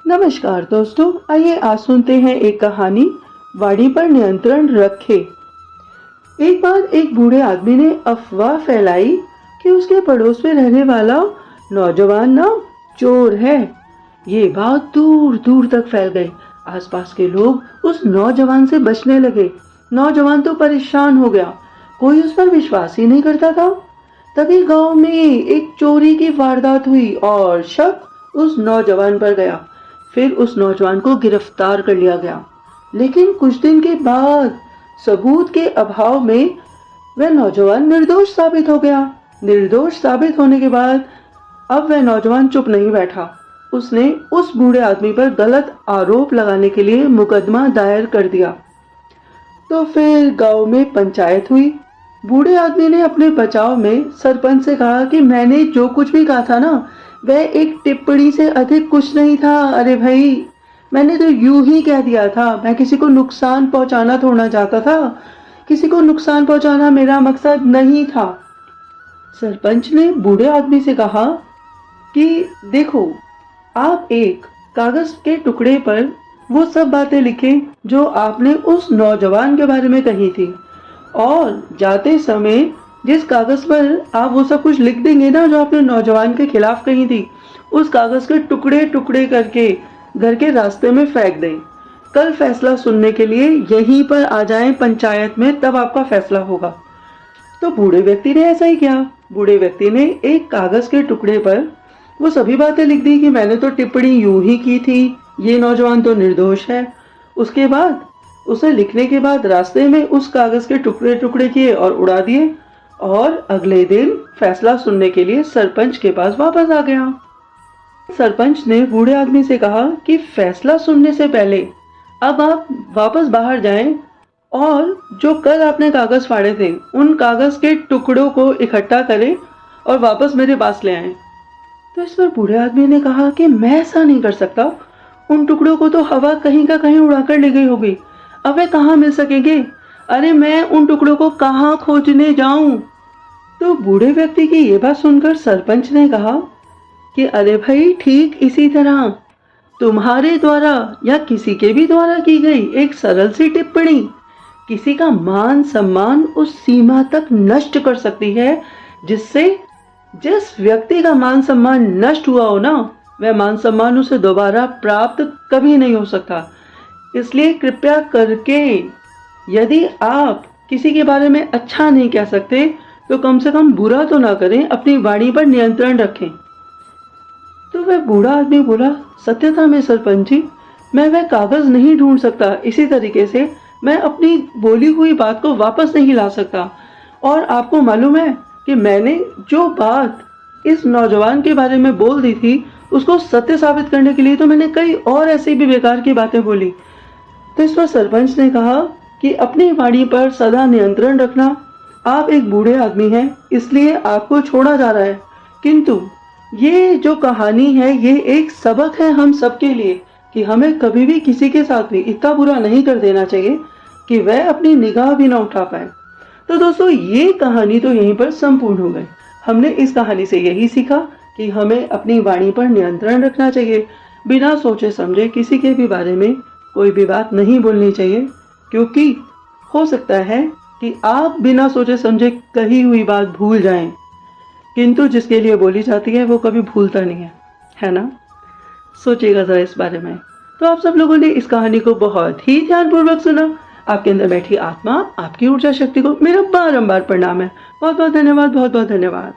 नमस्कार दोस्तों, आइए आज सुनते हैं एक कहानी, वाणी पर नियंत्रण रखे। एक बार एक बूढ़े आदमी ने अफवाह फैलाई कि उसके पड़ोस में रहने वाला नौजवान ना चोर है। ये बात दूर दूर तक फैल गई। आसपास के लोग उस नौजवान से बचने लगे। नौजवान तो परेशान हो गया, कोई उस पर विश्वास ही नहीं करता था। तभी गांव में एक चोरी की वारदात हुई और शक उस नौजवान पर गया। फिर उस नौजवान को गिरफ्तार कर लिया गया, लेकिन कुछ दिन के बाद सबूत के अभाव में वह नौजवान निर्दोष साबित हो गया। निर्दोष साबित होने के बाद अब वह नौजवान चुप नहीं बैठा। उसने उस बूढ़े आदमी पर गलत आरोप लगाने के लिए मुकदमा दायर कर दिया। तो फिर गांव में पंचायत हुई। बूढ़े आदमी ने अपने बचाव में सरपंच से कहा कि मैंने जो कुछ भी कहा था ना, वह एक टिप्पणी से अधिक कुछ नहीं था। अरे भाई, मैंने तो यूं ही कह दिया था, मैं किसी को नुकसान पहुंचाना थोड़ा चाहता था, किसी को नुकसान पहुंचाना मेरा मकसद नहीं था। सरपंच ने बूढ़े आदमी से कहा कि देखो, आप एक कागज के टुकड़े पर वो सब बातें लिखें जो आपने उस नौजवान के बारे में कही थी, और जाते समय जिस कागज पर आप वो सब कुछ लिख देंगे ना जो आपने नौजवान के खिलाफ कही थी, उस कागज के टुकड़े टुकड़े करके घर के रास्ते में फेंक दें। कल फैसला सुनने के लिए यहीं पर आ जाएं पंचायत में, तब आपका फैसला होगा। तो बूढ़े व्यक्ति ने ऐसा ही किया। बूढ़े व्यक्ति ने एक कागज के टुकड़े पर वो सभी बातें लिख दी कि मैंने तो टिप्पणी यूं ही की थी, ये नौजवान तो निर्दोष है। उसके बाद उसे लिखने के बाद रास्ते में उस कागज के टुकड़े टुकड़े किए और उड़ा दिए, और अगले दिन फैसला सुनने के लिए सरपंच के पास वापस आ गया। सरपंच ने बूढ़े आदमी से कहा कि फैसला सुनने से पहले अब आप वापस बाहर जाएं और जो कल आपने कागज फाड़े थे उन कागज के टुकड़ों को इकट्ठा करें और वापस मेरे पास ले आएं। तो इस पर बूढ़े आदमी ने कहा कि मैं ऐसा नहीं कर सकता, उन टुकड़ों को तो हवा कहीं का कहीं उड़ाकर ले गई होगी, अब वे कहाँ मिल सकेंगे। अरे मैं उन टुकड़ों को कहाँ खोजने जाऊं। तो बूढ़े व्यक्ति की ये बात सुनकर सरपंच ने कहा कि अरे भाई, ठीक इसी तरह तुम्हारे द्वारा या किसी के भी द्वारा की गई एक सरल सी टिप्पणी किसी का मान सम्मान उस सीमा तक नष्ट कर सकती है जिससे जिस व्यक्ति का मान सम्मान नष्ट हुआ हो ना, वह मान सम्मान उसे दोबारा प्राप्त कभी नहीं हो सकता। इसलिए कृपया करके, यदि आप किसी के बारे में अच्छा नहीं कह सकते तो कम से कम बुरा तो ना करें, अपनी वाणी पर नियंत्रण रखें। तो वह बूढ़ा आदमी बोला, सत्यता में सरपंच जी, मैं वह कागज नहीं ढूंढ सकता, इसी तरीके से मैं अपनी बोली हुई बात को वापस नहीं ला सकता। और आपको मालूम है कि मैंने जो बात इस नौजवान के बारे में बोल दी थी, उसको सत्य साबित करने के लिए तो मैंने कई और ऐसी भी बेकार की बातें बोली। तो इस पर सरपंच ने कहा कि अपनी वाणी पर सदा नियंत्रण रखना। आप एक बूढ़े आदमी हैं, इसलिए आपको छोड़ा जा रहा है, किंतु ये जो कहानी है ये एक सबक है हम सबके लिए कि हमें कभी भी किसी के साथ भी इतना बुरा नहीं कर देना चाहिए कि वह अपनी निगाह भी ना उठा पाए। तो दोस्तों, ये कहानी तो यहीं पर संपूर्ण हो गई। हमने इस कहानी से यही सीखा कि हमें अपनी वाणी पर नियंत्रण रखना चाहिए। बिना सोचे समझे किसी के भी बारे में कोई भी बात नहीं बोलनी चाहिए, क्योंकि हो सकता है कि आप बिना सोचे समझे कही हुई बात भूल जाएं, किंतु जिसके लिए बोली जाती है वो कभी भूलता नहीं है ना। सोचिएगा जरा इस बारे में। तो आप सब लोगों ने इस कहानी को बहुत ही ध्यानपूर्वक सुना। आपके अंदर बैठी आत्मा, आपकी ऊर्जा शक्ति को मेरा बारंबार प्रणाम है। बहुत बहुत धन्यवाद, बहुत बहुत धन्यवाद।